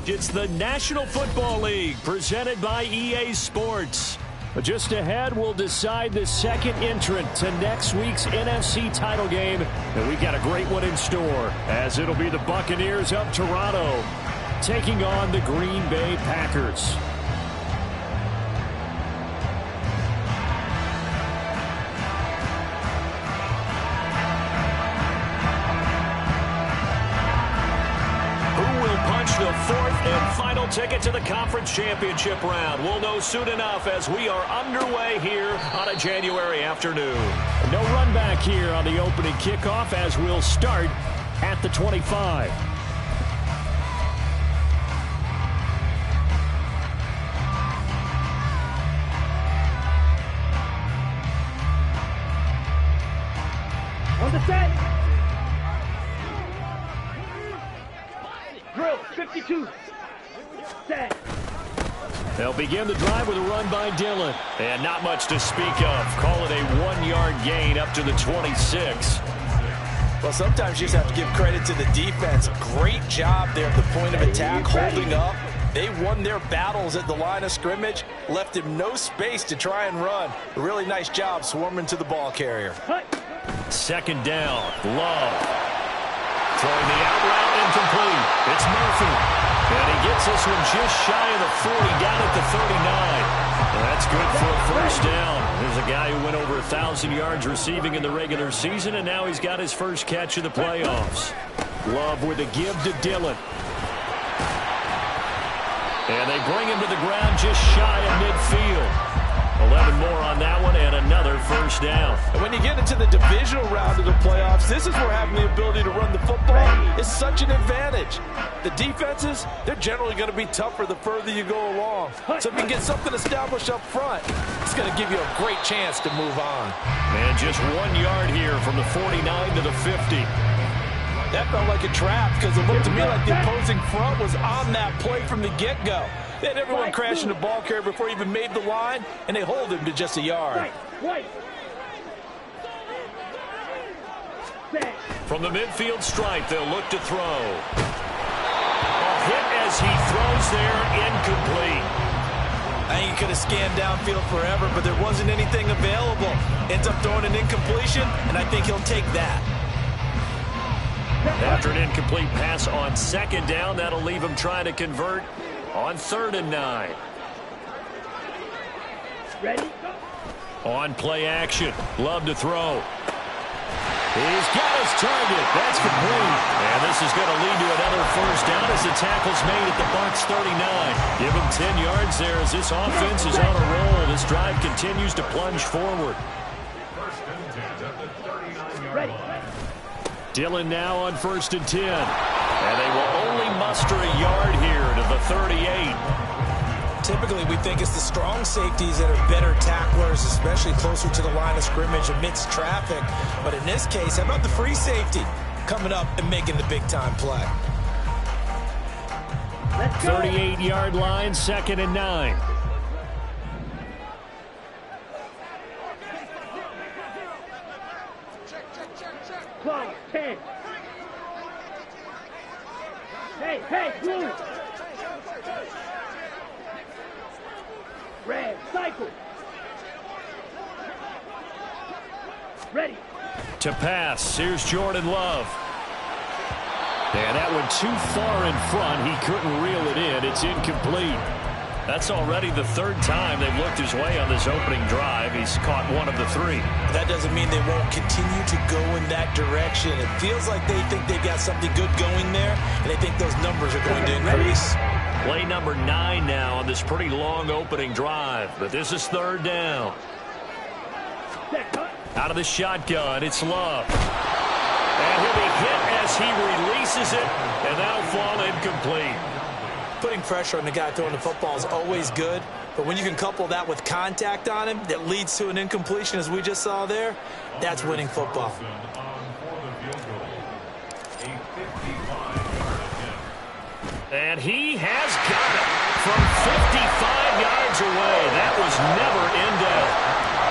It's the National Football League presented by EA Sports. Just ahead, we'll decide the second entrant to next week's NFC title game. And we've got a great one in store, as it'll be the Buccaneers of Toronto taking on the Green Bay Packers. The fourth and final ticket to the conference championship round. We'll know soon enough as we are underway here on a January afternoon. No run back here on the opening kickoff as we'll start at the 25. On the set. Drill, 52. Set. They'll begin the drive with a run by Dillon. And not much to speak of. Call it a 1-yard gain up to the 26. Well, sometimes you just have to give credit to the defense. Great job there at the point of attack, holding up. They won their battles at the line of scrimmage, left him no space to try and run. A really nice job swarming to the ball carrier. Second down, Love. Throwing the out route incomplete. It's Murphy. And he gets this one just shy of the 40, down at the 39. And that's good for a first down. There's a guy who went over 1,000 yards receiving in the regular season, and now he's got his first catch of the playoffs. Love with a give to Dillon. And they bring him to the ground just shy of midfield. 11 more on that one and another first down. And when you get into the divisional round of the playoffs, this is where having the ability to run the football is such an advantage. The defenses, they're generally going to be tougher the further you go along. So if you can get something established up front, it's going to give you a great chance to move on. And just 1 yard here from the 49 to the 50. That felt like a trap because it looked to me like the opposing front was on that play from the get-go. They had everyone crashing the ball carrier before he even made the line, and they hold him to just a yard. From the midfield stripe, they'll look to throw. A hit as he throws there, incomplete. I think he could have scanned downfield forever, but there wasn't anything available. Ends up throwing an incompletion, and I think he'll take that. After an incomplete pass on second down, that'll leave him trying to convert on 3rd and 9. Ready? On play action. Love to throw. He's got his target. That's complete. And this is going to lead to another first down as the tackle's made at the Bucs 39. Give him 10 yards there as this offense is on a roll. This drive continues to plunge forward. Ready. Dillon now on 1st and 10. And they will only muster a yard here to the 38. Typically, we think it's the strong safeties that are better tacklers, especially closer to the line of scrimmage amidst traffic. But in this case, how about the free safety coming up and making the big-time play? 38-yard line, 2nd and 9. Clock, 10. Hey, blue. Red, cycle. Ready. To pass, here's Jordan Love. And that one too far in front. He couldn't reel it in. It's incomplete. That's already the 3rd time they've looked his way on this opening drive. He's caught one of the 3. That doesn't mean they won't continue to go in that direction. It feels like they think they've got something good going there, and they think those numbers are going to increase. Play number 9 now on this pretty long opening drive. But this is 3rd down. Out of the shotgun, it's Love. And he'll be hit as he releases it, and that'll fall incomplete. Putting pressure on the guy throwing the football is always good, but when you can couple that with contact on him that leads to an incompletion, as we just saw there, that's winning football. And he has got it from 55 yards away. That was never in doubt.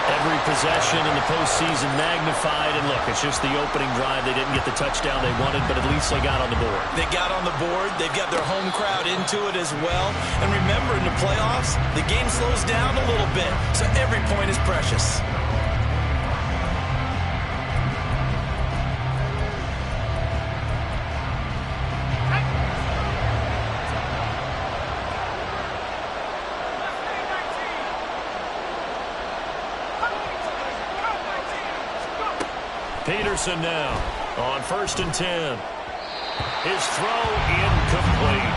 Every possession in the postseason magnified. And look, it's just the opening drive. They didn't get the touchdown they wanted, but at least they got on the board. They got on the board. They've got their home crowd into it as well. And remember, in the playoffs, the game slows down a little bit, so every point is precious. Peterson now on 1st and 10. His throw incomplete.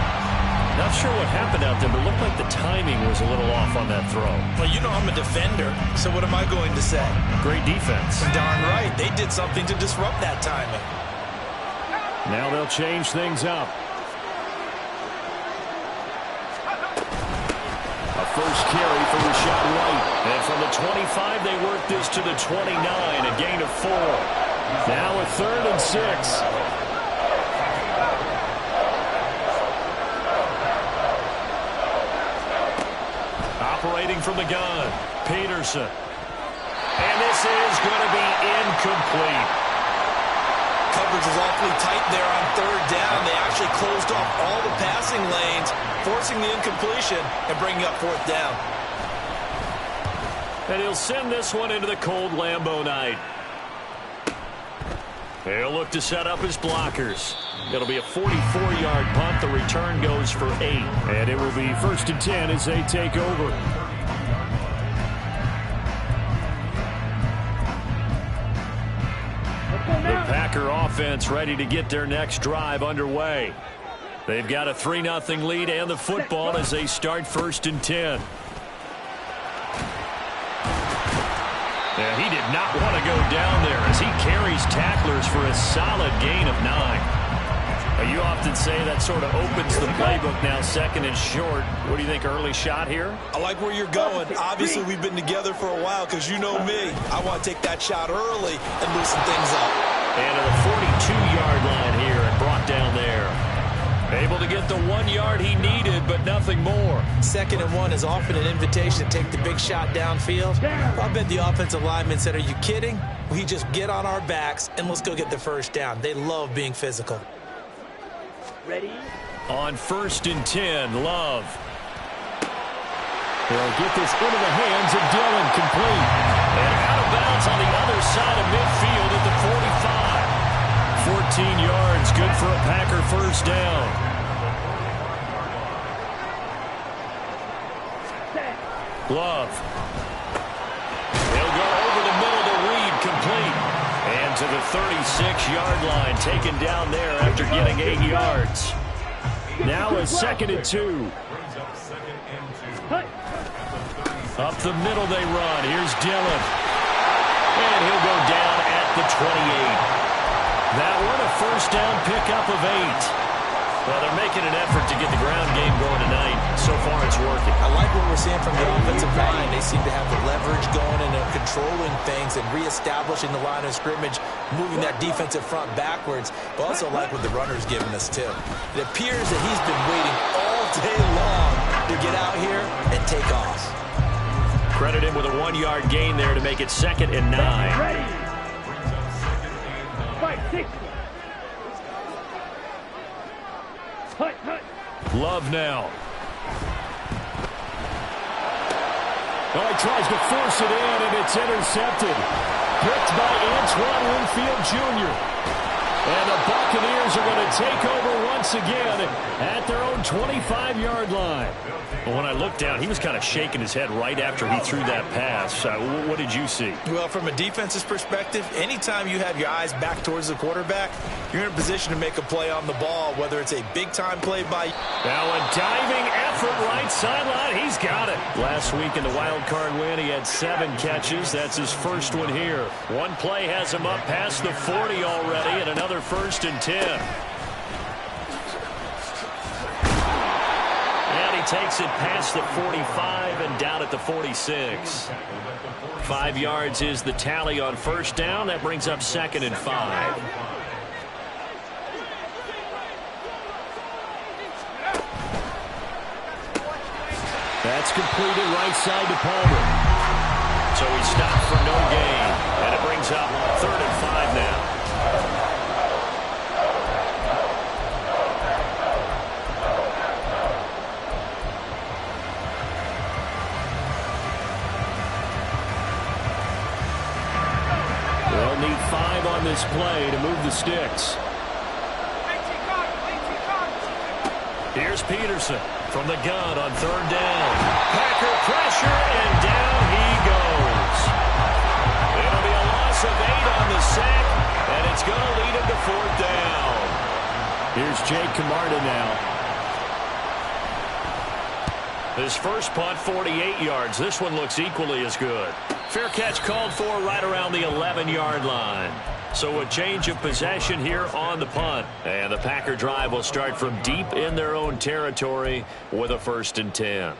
Not sure what happened out there, but it looked like the timing was a little off on that throw. Well, you know I'm a defender, so what am I going to say? Great defense. Darn right. They did something to disrupt that timing. Now they'll change things up. A first carry for Rashad White. And from the 25, they work this to the 29, a gain of 4. Now a 3rd and 6. Operating from the gun, Peterson. And this is going to be incomplete. Coverage was awfully tight there on 3rd down. They actually closed off all the passing lanes, forcing the incompletion and bringing up 4th down. And he'll send this one into the cold Lambeau night. He'll look to set up his blockers. It'll be a 44-yard punt. The return goes for 8. And it will be 1st and 10 as they take over. The Packer offense ready to get their next drive underway. They've got a 3-0 lead and the football as they start 1st and 10. Yeah, he did not want to go down there as he carries tacklers for a solid gain of 9. You often say that sort of opens the playbook now, 2nd and short. What do you think, early shot here? I like where you're going. Obviously, we've been together for a while because you know me. I want to take that shot early and loosen things up. And to the 42-yard line here and brought down there. Able to get the 1 yard he needed, but nothing more. 2nd and 1 is often an invitation to take the big shot downfield. I bet the offensive lineman said, are you kidding? We just get on our backs and let's go get the 1st down. They love being physical. Ready? On 1st and 10, Love. They'll get this into the hands of Dillon, complete. And out of bounds on the other side of midfield at the 45. 14 yards, good for a Packer 1st down. Love. He'll go over the middle to Reed, complete. And to the 36-yard line, taken down there after getting 8 yards. Now a 2nd and 2. Up the middle they run. Here's Dillon. And he'll go down at the 28. That one a 1st down pickup of 8. Well, they're making an effort to get the ground game going tonight. So far, it's working. I like what we're seeing from the offensive line. They seem to have the leverage going and they're controlling things and reestablishing the line of scrimmage, moving that defensive front backwards. But also like what the runner's giving us, too. It appears that he's been waiting all day long to get out here and take off. Credit him with a 1 yard gain there to make it 2nd and 9. Ready? Fight, 6. Hut. Love now. Oh, he tries to force it in, and it's intercepted. Picked by Antoine Winfield Jr. And the Buccaneers are going to take over once again at their own 25-yard line. Well, when I looked down, he was kind of shaking his head right after he threw that pass. What did you see? Well, from a defense's perspective, anytime you have your eyes back towards the quarterback, you're in a position to make a play on the ball, whether it's a big-time play by... Now a diving effort right sideline. He's got it. Last week in the wild card win, he had 7 catches. That's his first one here. One play has him up past the 40 already, and another 1st and 10. Takes it past the 45 and down at the 46. 5 yards is the tally on 1st down. That brings up 2nd and 5. That's completed right side to Palmer. So So he stopped for no gain. And it brings up 3rd and 5 now. They'll need 5 on this play to move the sticks. Here's Peterson from the gun on 3rd down. Packer pressure, and down he goes. It'll be a loss of 8 on the sack, and it's going to lead him to 4th down. Here's Jake Camarda now. His first punt, 48 yards. This one looks equally as good. Fair catch called for right around the 11-yard line. So a change of possession here on the punt. And the Packer drive will start from deep in their own territory with a 1st and 10.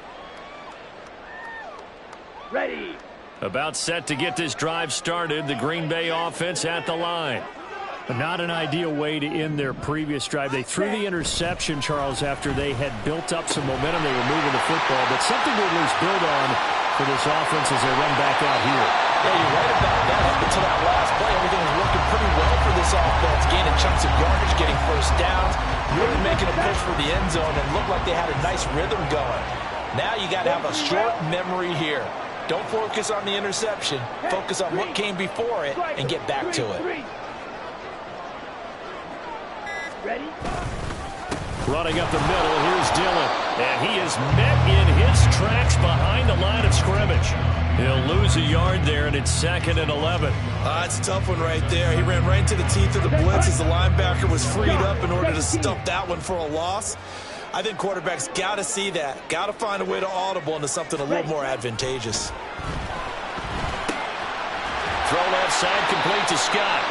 Ready. About set to get this drive started. The Green Bay offense at the line. Not an ideal way to end their previous drive. They threw the interception, Charles, after they had built up some momentum. They were moving the football, but something to at least build on for this offense as they run back out here. Yeah, you're right about that. Up until that last play, everything was working pretty well for this offense. Gaining chunks of yardage, getting 1st downs, really making a push for the end zone, and looked like they had a nice rhythm going. Now you got to have a short memory here. Don't focus on the interception. Focus on what came before it and get back to it. Ready? Running up the middle, here's Dillon. And he is met in his tracks behind the line of scrimmage. He'll lose a yard there, and it's 2nd and 11. It's a tough one right there. He ran right into the teeth of the blitz as the linebacker was freed up in order to stump that one for a loss. I think quarterbacks got to see that. Got to find a way to audible into something a little more advantageous. Throw left side, complete to Scott.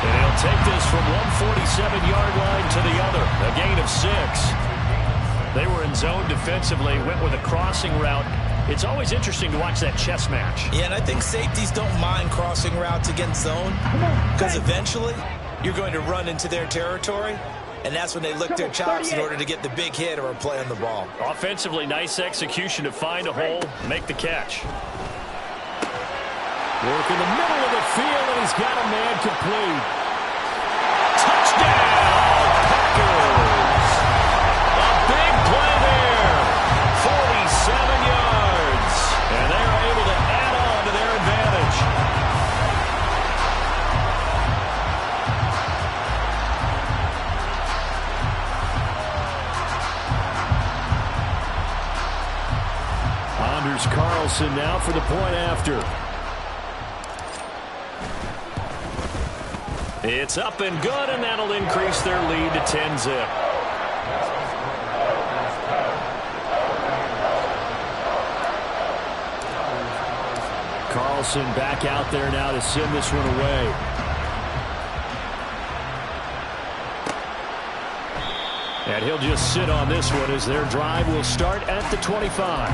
And he'll take this from 147-yard line to the other. A gain of 6. They were in zone defensively, went with a crossing route. It's always interesting to watch that chess match. Yeah, and I think safeties don't mind crossing routes against zone because eventually you're going to run into their territory, and that's when they lick their chops in order to get the big hit or a play on the ball. Offensively, nice execution to find a hole, make the catch. Work in the middle of the field, and he's got a man complete. Touchdown, Packers! A big play there. 47 yards. And they're able to add on to their advantage. Anders Carlson now for the point after. It's up and good, and that'll increase their lead to 10-zip. Carlson back out there now to send this one away. And he'll just sit on this one as their drive will start at the 25.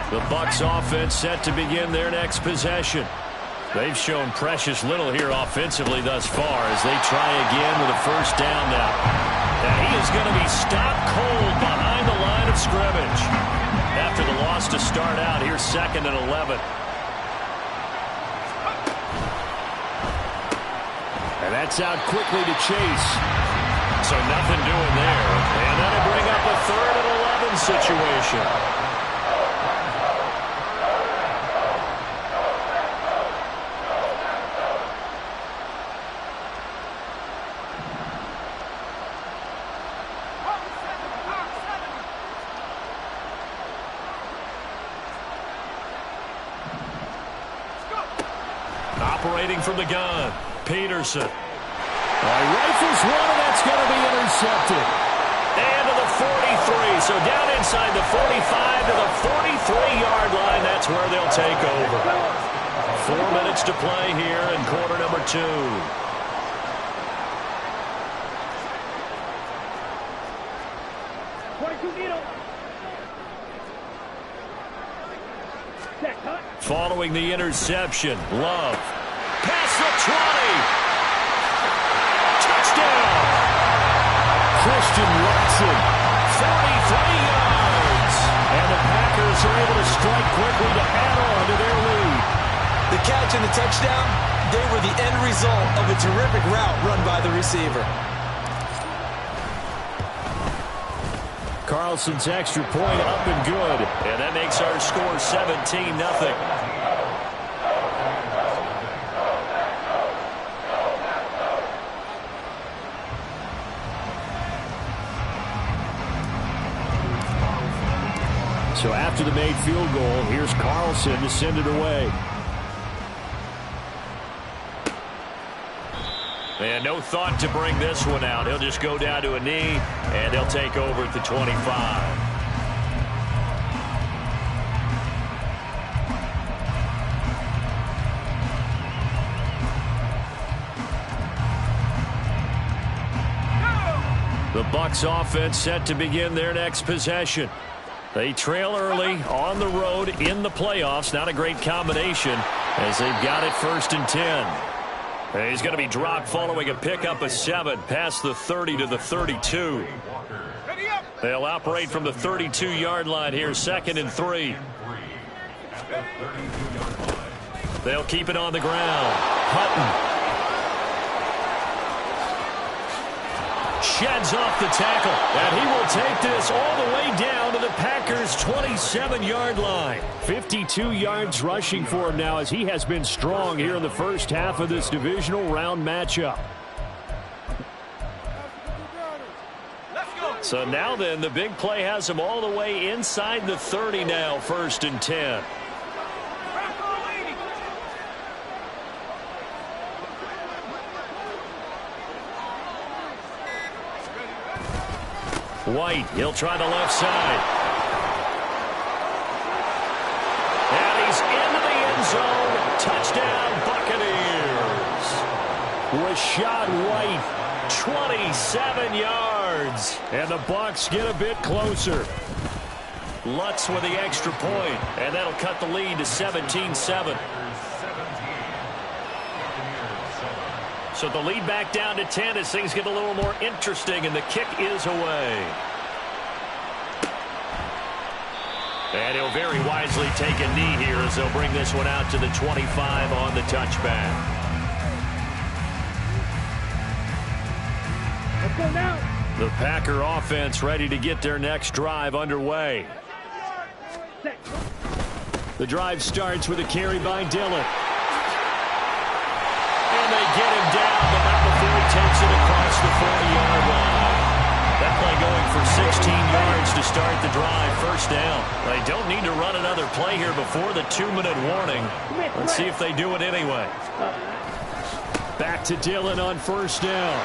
The Bucs offense set to begin their next possession. They've shown precious little here offensively thus far as they try again with a 1st down now. And he is going to be stopped cold behind the line of scrimmage. After the loss to start out, here's 2nd and 11. And that's out quickly to Chase. So nothing doing there. And that'll bring up a 3rd and 11 situation. Operating from the gun, Peterson. Rifles one, and that's going to be intercepted. And to the 43, so down inside the 45 to the 43-yard line. That's where they'll take over. 4 minutes to play here in quarter number 2. Following the interception, Love. Past the 20. Touchdown. Christian Watson Carlson. 43 yards. And the Packers are able to strike quickly to add on to their lead. The catch and the touchdown, they were the end result of a terrific route run by the receiver. Carlson's extra point up and good. And that makes our score 17-0. So after the made field goal, here's Carlson to send it away. And no thought to bring this one out. He'll just go down to a knee, and he'll take over at the 25. The Bucs offense set to begin their next possession. They trail early on the road in the playoffs. Not a great combination as they've got it 1st and 10. He's going to be dropped following a pickup of 7 past the 30 to the 32. They'll operate from the 32-yard line here, 2nd and 3. They'll keep it on the ground. Hutton sheds off the tackle, and he will take this all the way down to the Packers' 27-yard line. 52 yards rushing for him now as he has been strong here in the first half of this divisional round matchup. So now then, the big play has him all the way inside the 30 now, 1st and 10. White, he'll try the left side. And he's into the end zone. Touchdown, Buccaneers. Rashad White, 27 yards. and the Bucs get a bit closer. Lutz with the extra point, and that'll cut the lead to 17-7. So the lead back down to 10 as things get a little more interesting, and the kick is away. And he'll very wisely take a knee here as they'll bring this one out to the 25 on the touchback. Let's go now. The Packer offense ready to get their next drive underway. The drive starts with a carry by Dillon. And they get him down, but not before he takes it across the 40-yard line. That play going for 16 yards to start the drive. 1st down. They don't need to run another play here before the 2-minute warning. Let's see if they do it anyway. Back to Dillon on 1st down.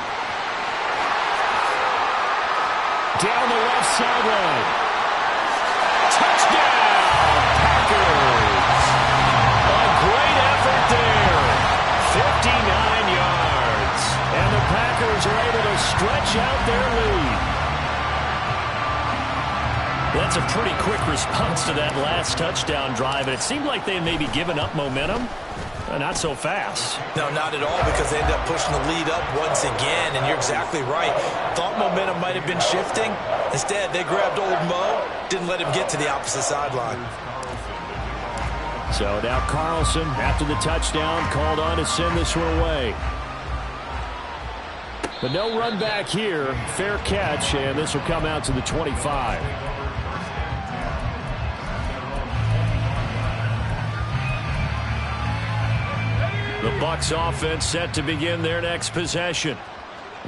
Down the left sideline. Touchdown, Packers. A great effort there. 59 yards. And the Packers are able to stretch out their lead. That's a pretty quick response to that last touchdown drive, and it seemed like they had maybe given up momentum. Not so fast. No, not at all, because they ended up pushing the lead up once again, and you're exactly right. Thought momentum might have been shifting. Instead, they grabbed old Mo, didn't let him get to the opposite sideline. So now Carlson, after the touchdown, called on to send this one away. But no run back here. Fair catch, and this will come out to the 25. The Bucs offense set to begin their next possession.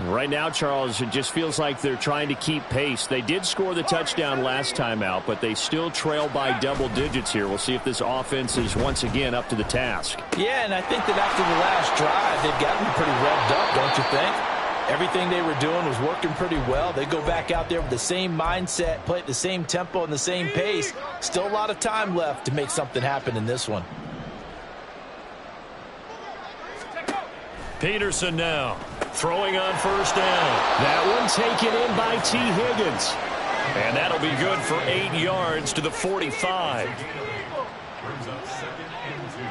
Right now, Charles, it just feels like they're trying to keep pace. They did score the touchdown last time out, but they still trail by double digits here. We'll see if this offense is once again up to the task. Yeah, and I think that after the last drive, they've gotten pretty revved up, don't you think? Everything they were doing was working pretty well. They go back out there with the same mindset, play at the same tempo and the same pace. Still a lot of time left to make something happen in this one. Peterson now throwing on 1st down. That one taken in by T. Higgins. And that'll be good for 8 yards to the 45. Brings up 2nd and 2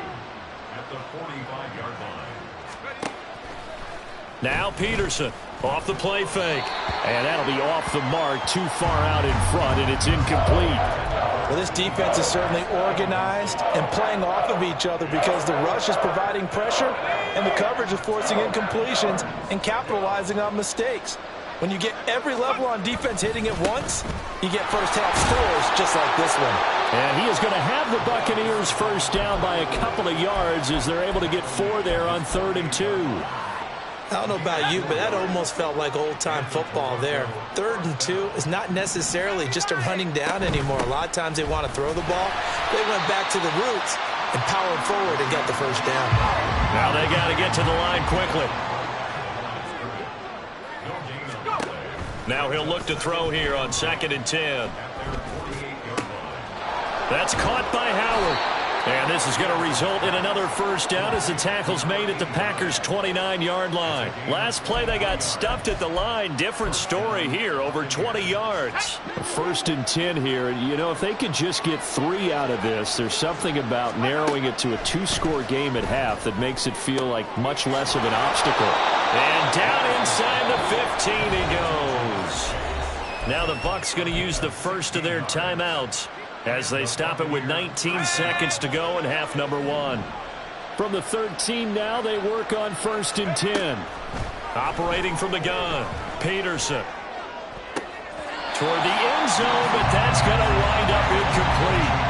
at the 45-yard line. Now Peterson off the play fake. And that'll be off the mark, too far out in front, and it's incomplete. Well, this defense is certainly organized and playing off of each other because the rush is providing pressure and the coverage is forcing incompletions and capitalizing on mistakes. When you get every level on defense hitting at once, you get first-half scores just like this one. And he is going to have the Buccaneers first down by a couple of yards as they're able to get 4 there on 3rd and 2. I don't know about you, but that almost felt like old-time football there. 3rd and 2 is not necessarily just a running down anymore. A lot of times they want to throw the ball. They went back to the roots and powered forward and got the first down. Now they got to get to the line quickly. Now he'll look to throw here on 2nd and 10. That's caught by Howard. And this is going to result in another first down as the tackle's made at the Packers' 29-yard line. Last play, they got stuffed at the line. Different story here, over 20 yards. 1st and 10 here. You know, if they could just get 3 out of this, there's something about narrowing it to a 2-score game at half that makes it feel like much less of an obstacle. And down inside the 15 he goes. Now the Bucs going to use the first of their timeouts as they stop it with 19 seconds to go in half number 1. From the 13 now, they work on 1st and 10. Operating from the gun, Peterson. Toward the end zone, but that's going to wind up incomplete.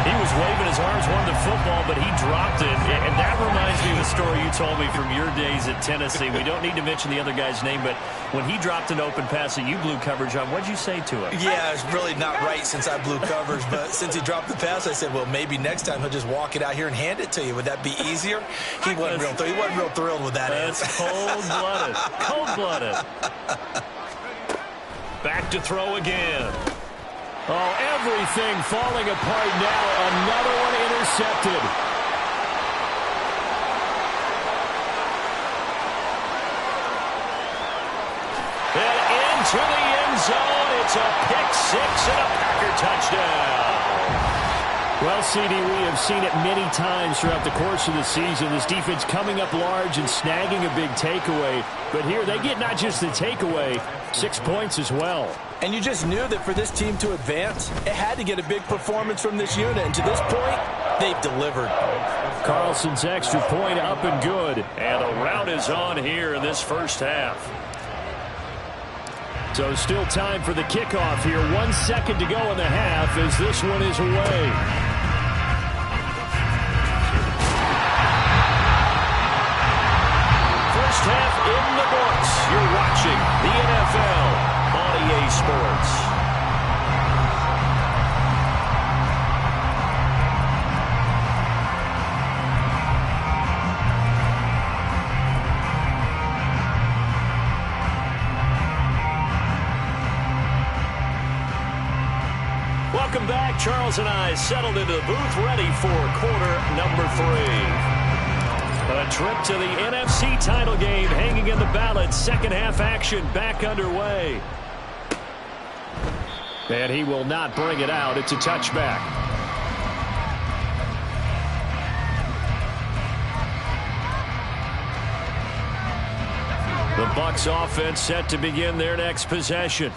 He was waving his arms, wanted the football, but he dropped it. And that reminds me of the story you told me from your days at Tennessee. We don't need to mention the other guy's name, but when he dropped an open pass that you blew coverage on, what'd you say to him? Yeah, it's really not right since I blew coverage, but since he dropped the pass, I said, well, maybe next time he'll just walk it out here and hand it to you. Would that be easier? He wasn't real thrilled with that answer. That's cold-blooded. Cold-blooded. Back to throw again. Oh, everything falling apart now. Another one intercepted. And into the end zone. It's a pick six and a Packer touchdown. Well, CD, we have seen it many times throughout the course of the season. This defense coming up large and snagging a big takeaway. But here they get not just the takeaway, 6 points as well. And you just knew that for this team to advance, it had to get a big performance from this unit. And to this point, they've delivered. Carlson's extra point up and good. And the route is on here in this first half. So still time for the kickoff here. 1 second to go in the half as this one is away. First half in the books. You're watching the NFL on EA Sports. Welcome back. Charles and I settled into the booth ready for quarter number 3. A trip to the NFC title game hanging in the balance. Second half action back underway. And he will not bring it out. It's a touchback. The Bucs offense set to begin their next possession.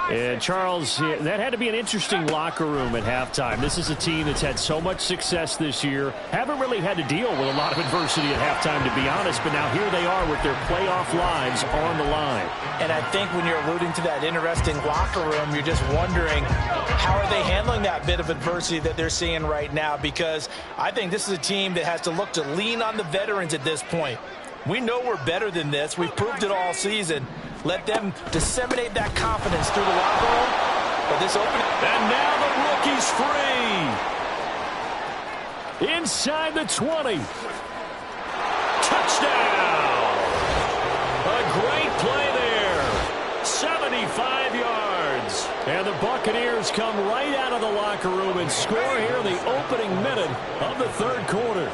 And Charles, that had to be an interesting locker room at halftime. This is a team that's had so much success this year. Haven't really had to deal with a lot of adversity at halftime, to be honest. But now here they are with their playoff lives on the line. And I think when you're alluding to that interesting locker room, you're just wondering, how are they handling that bit of adversity that they're seeing right now? Because I think this is a team that has to look to lean on the veterans at this point. We know we're better than this. We've proved it all season. Let them disseminate that confidence through the locker room. But this opening. And now the rookie's free. Inside the 20. Touchdown. A great play there. 75 yards. And the Buccaneers come right out of the locker room and score here in the opening minute of the third quarter.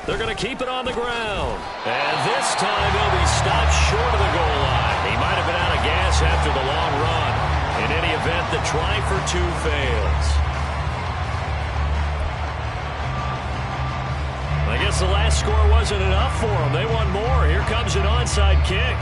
They're going to keep it on the ground. And this time he'll be stopped short of the goal line. He might have been out of gas after the long run. In any event, the try for 2 fails. I guess guess the last score wasn't enough for them. They want more. Here comes an onside kick.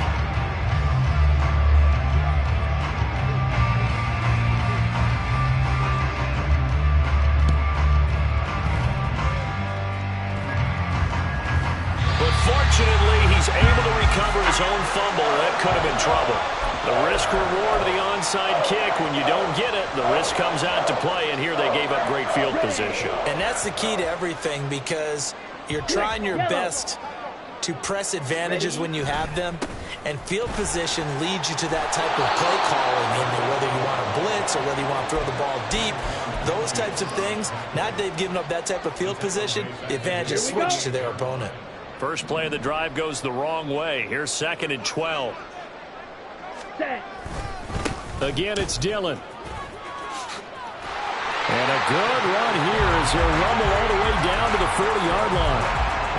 But fortunately, he's able to recover his own fumble. That could have been trouble. The risk-reward of the onside kick, when you don't get it, the risk comes out to play, and here they gave up great field position. And that's the key to everything, because you're trying your best to press advantages when you have them, and field position leads you to that type of play calling, whether you want to blitz or whether you want to throw the ball deep. Those types of things, now that they've given up that type of field position, the advantage is switched to their opponent. First play of the drive goes the wrong way. Here's 2nd and 12. Again, it's Dillon. And a good run here as he'll rumble all the way down to the 40-yard line.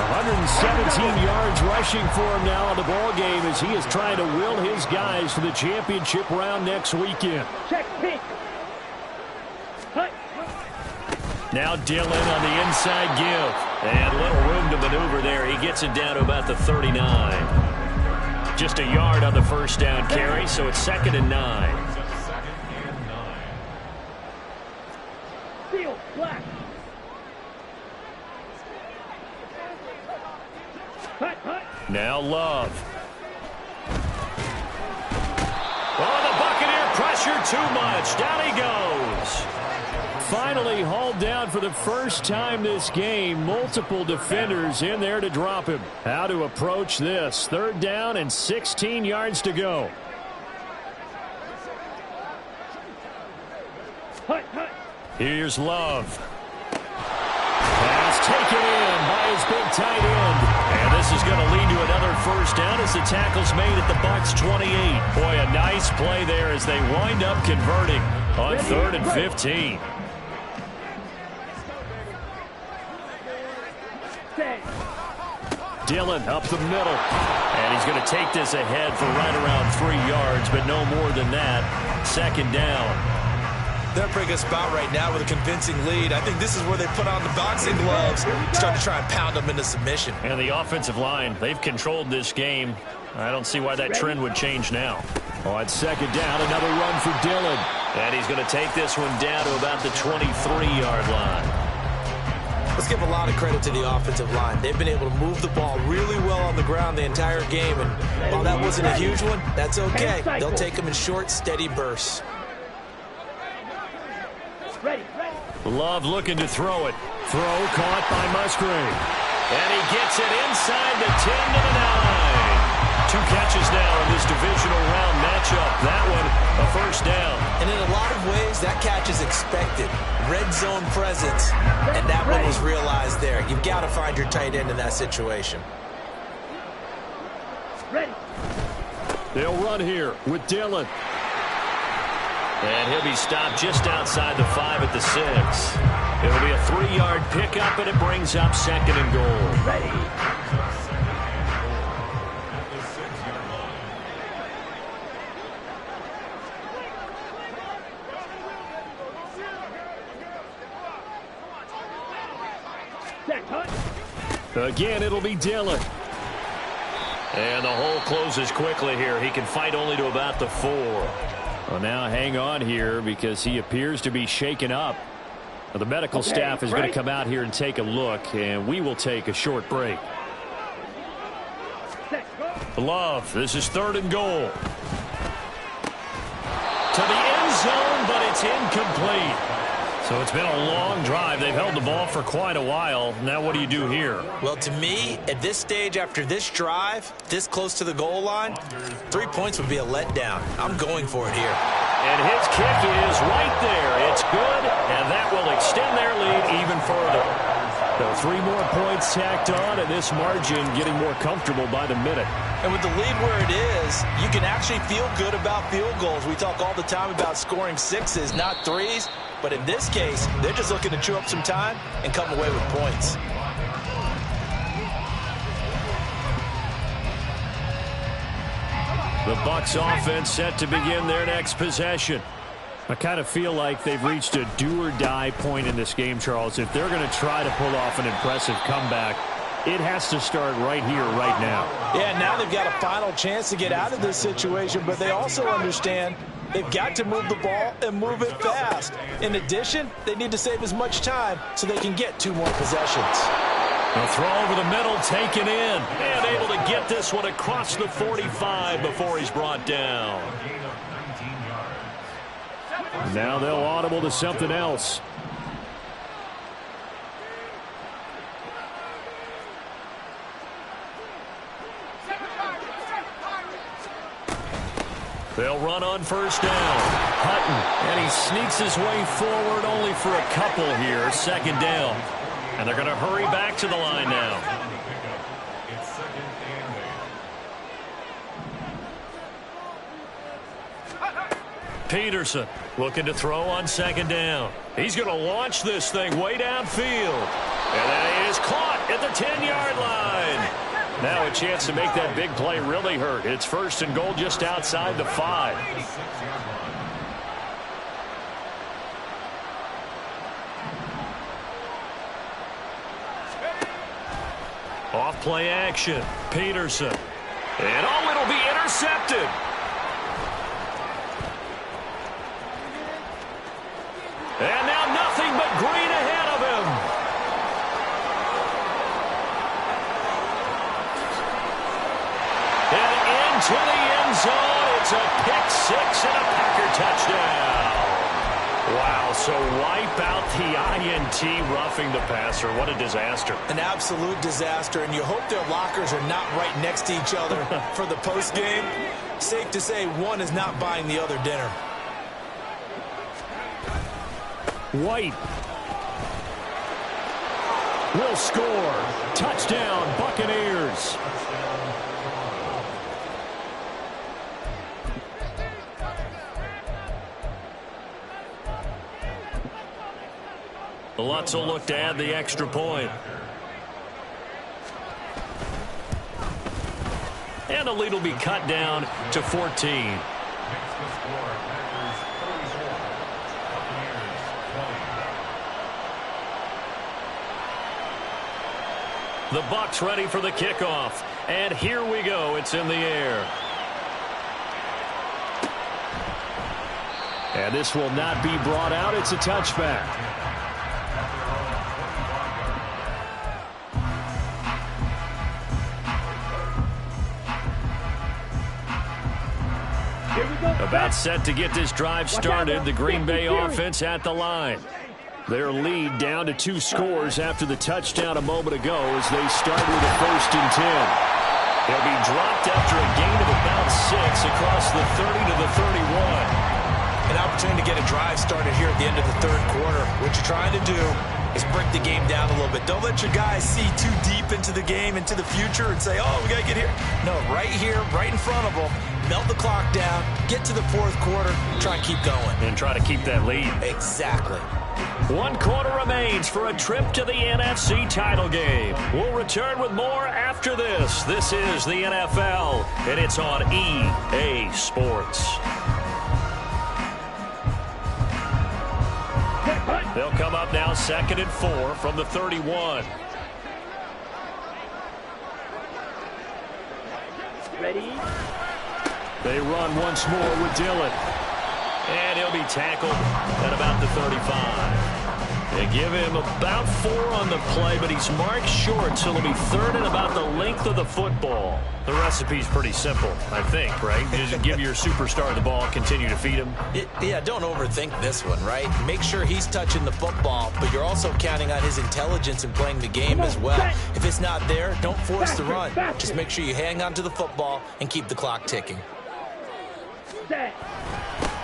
117 yards rushing for him now in the ball game as he is trying to will his guys to the championship round next weekend. Now Dillon on the inside give. And little room to maneuver there. He gets it down to about the 39. Just a yard on the first down carry, so it's 2nd and 9. Field black. Now Love. Oh, the Buccaneer pressure too much. Down he goes. Finally hauled down for the first time this game. Multiple defenders in there to drop him. How to approach this? 3rd down and 16 yards to go. Here's Love. Pass taken in by his big tight end. And this is going to lead to another first down as the tackle's made at the Bucs 28. Boy, a nice play there as they wind up converting on 3rd and 15. Dillon up the middle. And he's going to take this ahead for right around 3 yards, but no more than that. 2nd down. They're in a pretty good spot right now with a convincing lead. I think this is where they put on the boxing gloves, start to try and pound them into submission. And the offensive line, they've controlled this game. I don't see why that trend would change now. On 2nd down, another run for Dillon. And he's going to take this one down to about the 23-yard line. Let's give a lot of credit to the offensive line. They've been able to move the ball really well on the ground the entire game. And while that wasn't a huge one, that's okay. They'll take them in short, steady bursts. Love looking to throw it. Throw caught by Musgrave. And he gets it inside the 10 to the 9. 2 catches now in this divisional round matchup. That one, a first down. And in a lot of ways, that catch is expected. Red zone presence, and that one was realized there. You've got to find your tight end in that situation. They'll run here with Dillon. And he'll be stopped just outside the 5 at the 6. It'll be a 3-yard pickup, and it brings up 2nd and goal. Again, it'll be Dillon. And the hole closes quickly here. He can fight only to about the 4. Well, now hang on here because he appears to be shaken up. Well, the medical staff is going to come out here and take a look, and we will take a short break. Love, this is 3rd and goal. To the end zone, but it's incomplete. So it's been a long drive. They've held the ball for quite a while. Now what do you do here? Well, to me, at this stage after this drive, this close to the goal line, 3 points would be a letdown. I'm going for it here. And his kick is right there. It's good, and that will extend their lead even further. So 3 more points tacked on, and this margin getting more comfortable by the minute. And with the lead where it is, you can actually feel good about field goals. We talk all the time about scoring 6s, not 3s. But in this case, they're just looking to chew up some time and come away with points. The Bucs offense set to begin their next possession. I kind of feel like they've reached a do-or-die point in this game, Charles. If they're going to try to pull off an impressive comeback, It has to start right here, right now. Yeah, now they've got a final chance to get out of this situation, but they also understand they've got to move the ball and move it fast. In addition, they need to save as much time so they can get 2 more possessions. A throw over the middle, taken in, and able to get this one across the 45 before he's brought down. Now they'll audible to something else. They'll run on first down. Hutton, and he sneaks his way forward only for a couple here. Second down. And they're going to hurry back to the line now. Peterson looking to throw on second down. He's going to launch this thing way downfield. And that is caught at the 10-yard line. Now a chance to make that big play really hurt. It's first and goal just outside the 5. Off play action. Peterson. And oh, it'll be intercepted. And now nothing but green ahead of him. And into the end zone. It's a pick 6 and a Packer touchdown. Wow, so wipe out the INT roughing the passer. What a disaster. An absolute disaster, and you hope their lockers are not right next to each other for the postgame. Safe to say one is not buying the other dinner. White will score. Touchdown, Buccaneers. Lutz will look to add the extra point. And the lead will be cut down to 14. The Bucs ready for the kickoff. And here we go. It's in the air. And this will not be brought out. It's a touchback. About set to get this drive started. The Green Bay offense at the line. Their lead down to 2 scores after the touchdown a moment ago as they start with a 1st and 10. He'll be dropped after a gain of about 6 across the 30 to the 31. An opportunity to get a drive started here at the end of the 3rd quarter. What you're trying to do is break the game down a little bit. Don't let your guys see too deep into the game, into the future, and say, oh, we got to get here. No, right here, right in front of them. Melt the clock down, get to the 4th quarter, try and keep going. And try to keep that lead. Exactly. 1 quarter remains for a trip to the NFC title game. We'll return with more after this. This is the NFL, and it's on EA Sports. They'll come up now 2nd and 4 from the 31. Ready? They run once more with Dillon. And he'll be tackled at about the 35. They give him about 4 on the play, but he's marked short, so it'll be 3rd and about the length of the football. The recipe's pretty simple, I think, right? Just give your superstar the ball, continue to feed him. Yeah, don't overthink this one, right? Make sure he's touching the football, but you're also counting on his intelligence in playing the game as well. If it's not there, don't force the run. Just make sure you hang on to the football and keep the clock ticking.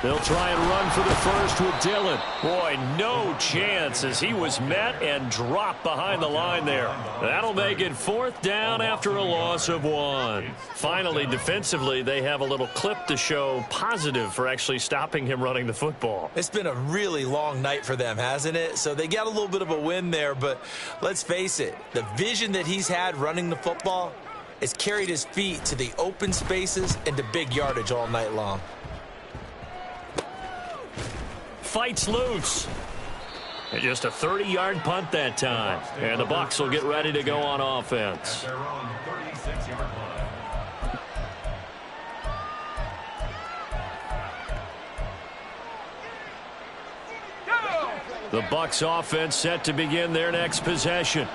They'll try and run for the first with Dillon. Boy, no chance as he was met and dropped behind the line there. That'll make it 4th down after a loss of 1. Finally, defensively, they have a little clip to show positive for actually stopping him running the football. It's been a really long night for them, hasn't it? So they got a little bit of a win there, but let's face it, the vision that he's had running the football has carried his feet to the open spaces and to big yardage all night long. Fights loose. Just a 30-yard punt that time. And the Bucs will get ready to go on offense. Their own 36-yard line. The Bucs offense set to begin their next possession.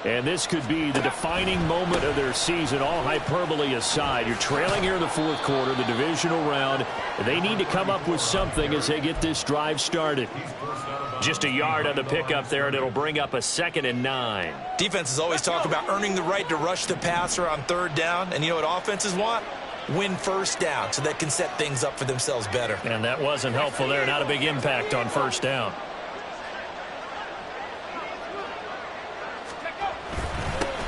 And this could be the defining moment of their season, all hyperbole aside. You're trailing here in the fourth quarter, the divisional round. They need to come up with something as they get this drive started. Just a yard on the pickup there, and it'll bring up a 2nd and 9. Defenses always talk about earning the right to rush the passer on 3rd down. And you know what offenses want? Win 1st down so they can set things up for themselves better. And that wasn't helpful there. Not a big impact on 1st down.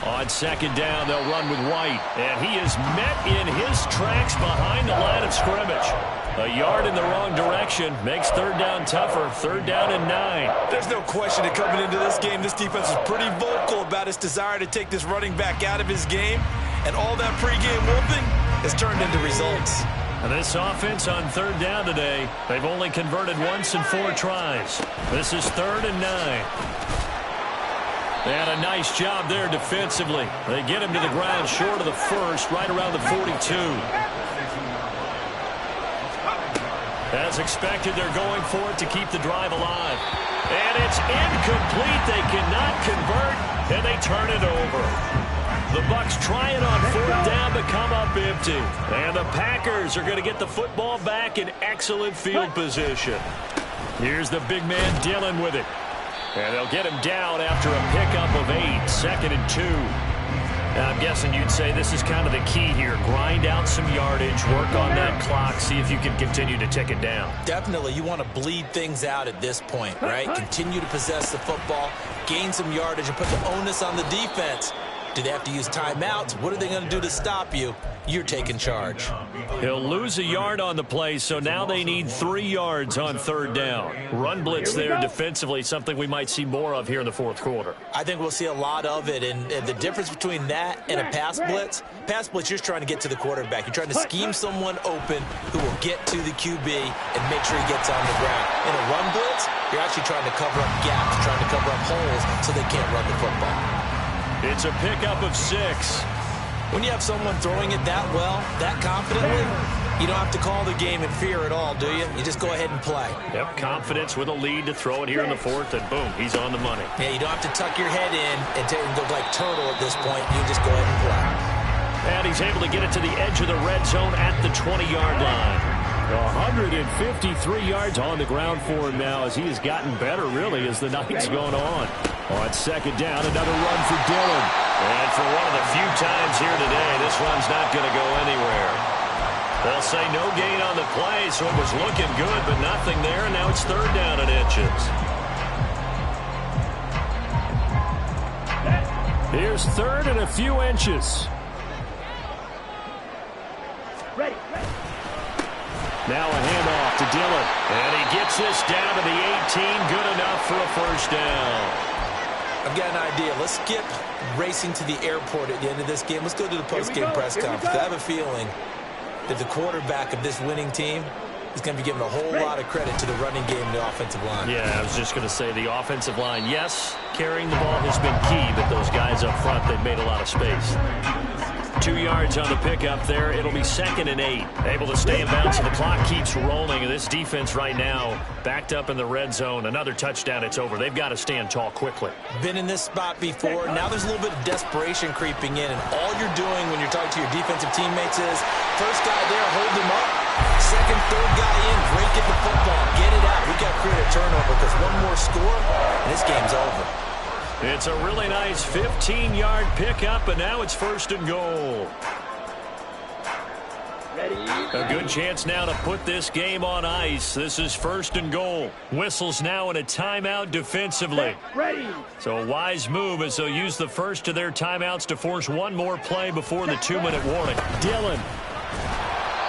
On 2nd down, they'll run with White. And he is met in his tracks behind the line of scrimmage. A yard in the wrong direction makes 3rd down tougher. 3rd down and 9. There's no question that coming into this game, this defense is pretty vocal about its desire to take this running back out of his game. And all that pregame whooping has turned into results. And this offense on 3rd down today, they've only converted once in 4 tries. This is 3rd and 9. And a nice job there defensively. They get him to the ground short of the 1st, right around the 42. As expected, they're going for it to keep the drive alive. And it's incomplete. They cannot convert, and they turn it over. The Bucs try it on 4th down but come up empty. And the Packers are going to get the football back in excellent field position. Here's the big man Dillon with it. And they'll get him down after a pickup of 8, 2nd and 2. Now, I'm guessing you'd say this is kind of the key here. Grind out some yardage, work on that clock, see if you can continue to tick it down. Definitely. You want to bleed things out at this point, right? Continue to possess the football, gain some yardage, and put the onus on the defense. Do they have to use timeouts? What are they going to do to stop you? You're taking charge. He'll lose a yard on the play, so now they need 3 yards on 3rd down. Run blitz there defensively, something we might see more of here in the 4th quarter. I think we'll see a lot of it, and the difference between that and a pass blitz, you're just trying to get to the quarterback. You're trying to scheme someone open who will get to the QB and make sure he gets on the ground. In a run blitz, you're actually trying to cover up gaps, trying to cover up holes so they can't run the football. It's a pickup of 6. When you have someone throwing it that well, that confidently, you don't have to call the game in fear at all, do you? You just go ahead and play. Yep, confidence with a lead to throw it here in the 4th, and boom, he's on the money. Yeah, you don't have to tuck your head in and go like turtle at this point. You just go ahead and play. And he's able to get it to the edge of the red zone at the 20-yard line. 153 yards on the ground for him now as he has gotten better, really, as the night's gone on. On 2nd down, another run for Dillon. And for one of the few times here today, this run's not going to go anywhere. They'll say no gain on the play, so it was looking good, but nothing there, and now it's 3rd down and inches. Here's 3rd and a few inches. Ready. Now a handoff to Dillon. And he gets this down to the 18. Good enough for a 1st down. I've got an idea. Let's skip racing to the airport at the end of this game. Let's go to the post-game press conference. I have a feeling that the quarterback of this winning team is going to be given a whole lot of credit to the running game and the offensive line. Yeah, I was just going to say the offensive line, yes, carrying the ball has been key, but those guys up front, they've made a lot of space. 2 yards on the pickup there. It'll be 2nd and 8. Able to stay in bounds, so the clock keeps rolling. And this defense right now backed up in the red zone. Another touchdown, it's over. They've got to stand tall quickly. Been in this spot before. Now there's a little bit of desperation creeping in. And all you're doing when you're talking to your defensive teammates is, first guy there, hold him up. Second, third guy in, break it the football. Get it out. We've got to create a turnover because one more score, and this game's over. It's a really nice 15-yard pickup, and now it's 1st and goal. Ready. A good chance now to put this game on ice. This is 1st and goal. Whistles now in a timeout defensively. Ready. So a wise move as they'll use the first of their timeouts to force one more play before the 2-minute warning. Dillon.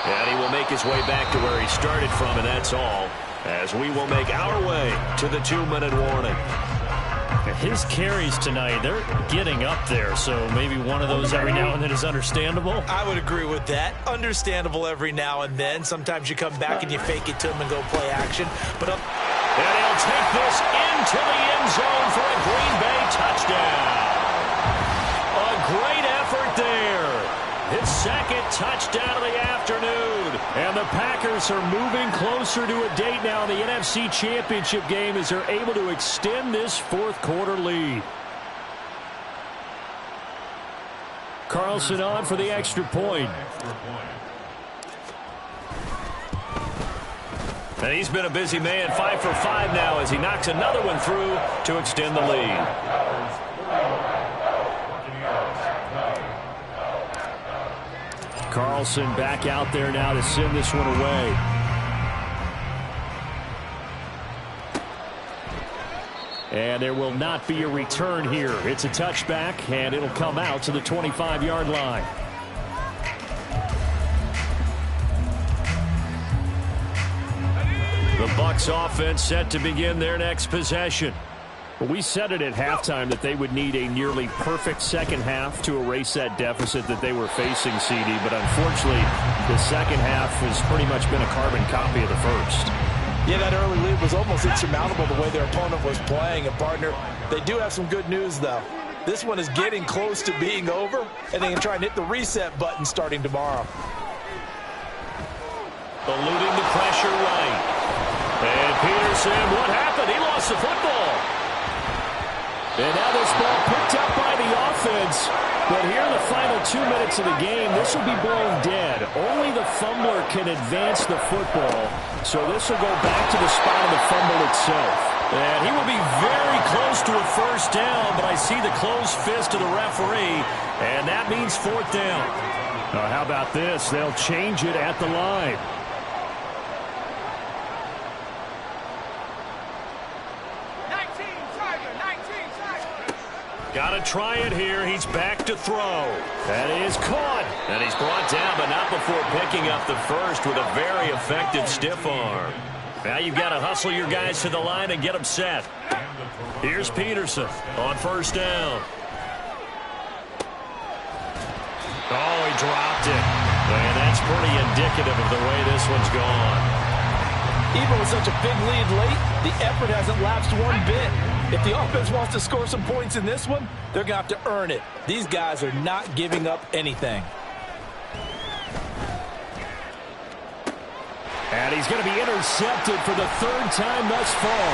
And he will make his way back to where he started from, and that's all, as we will make our way to the 2-minute warning. His carries tonight, they're getting up there, so maybe one of those every now and then is understandable. I would agree with that. Understandable every now and then. Sometimes you come back and you fake it to him and go play action. But And he'll take this into the end zone for a Green Bay touchdown. A great effort there. His second touchdown of the afternoon. And the Packers are moving closer to a date now in the NFC Championship game as they're able to extend this fourth quarter lead. Carlson on for the extra point. And he's been a busy man, 5 for 5 now as he knocks another one through to extend the lead. Carlson back out there now to send this one away. And there will not be a return here. It's a touchback, and it'll come out to the 25-yard line. The Bucs offense set to begin their next possession. Well, we said it at halftime that they would need a nearly perfect second half to erase that deficit that they were facing, CD. But unfortunately, the second half has pretty much been a carbon copy of the first. Yeah, that early lead was almost insurmountable the way their opponent was playing. And, partner, they do have some good news, though. This one is getting close to being over, and they can try and hit the reset button starting tomorrow. Eluding the pressure right. And Peterson, what happened? He lost the football. And now this ball picked up by the offense. But here in the final 2 minutes of the game, this will be blown dead. Only the fumbler can advance the football. So this will go back to the spot of the fumble itself. And he will be very close to a first down, but I see the closed fist of the referee, and that means fourth down. How about this? They'll change it at the line. Got to try it here. He's back to throw. That is caught. And he's brought down, but not before picking up the first with a very effective stiff arm. Now you've got to hustle your guys to the line and get them set. Here's Peterson on first down. Oh, he dropped it. And that's pretty indicative of the way this one's gone. Even with such a big lead late, the effort hasn't lapsed one bit. If the offense wants to score some points in this one, they're going to have to earn it. These guys are not giving up anything. And he's going to be intercepted for the third time thus far.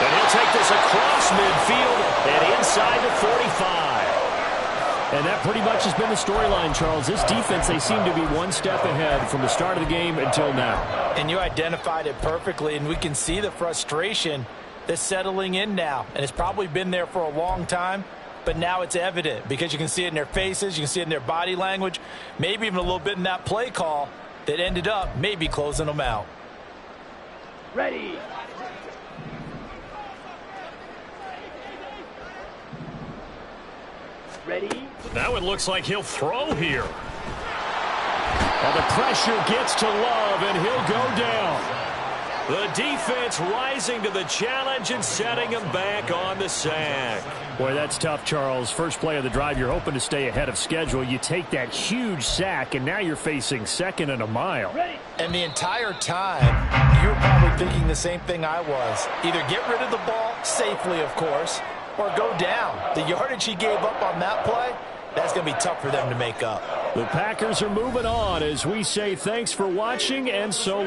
And he'll take this across midfield and inside the 45. And that pretty much has been the storyline, Charles. This defense, they seem to be one step ahead from the start of the game until now. And you identified it perfectly, and we can see the frustration that's settling in now. And it's probably been there for a long time, but now it's evident because you can see it in their faces, you can see it in their body language, maybe even a little bit in that play call that ended up maybe closing them out. Ready. Ready. Now it looks like he'll throw here. And the pressure gets to Love, and he'll go down. The defense rising to the challenge and setting him back on the sack. Boy, that's tough, Charles. First play of the drive, you're hoping to stay ahead of schedule. You take that huge sack, and now you're facing second and a mile. Ready. And the entire time, you were probably thinking the same thing I was. Either get rid of the ball, safely, of course, or go down. The yardage he gave up on that play, that's going to be tough for them to make up. The Packers are moving on as we say thanks for watching and so long.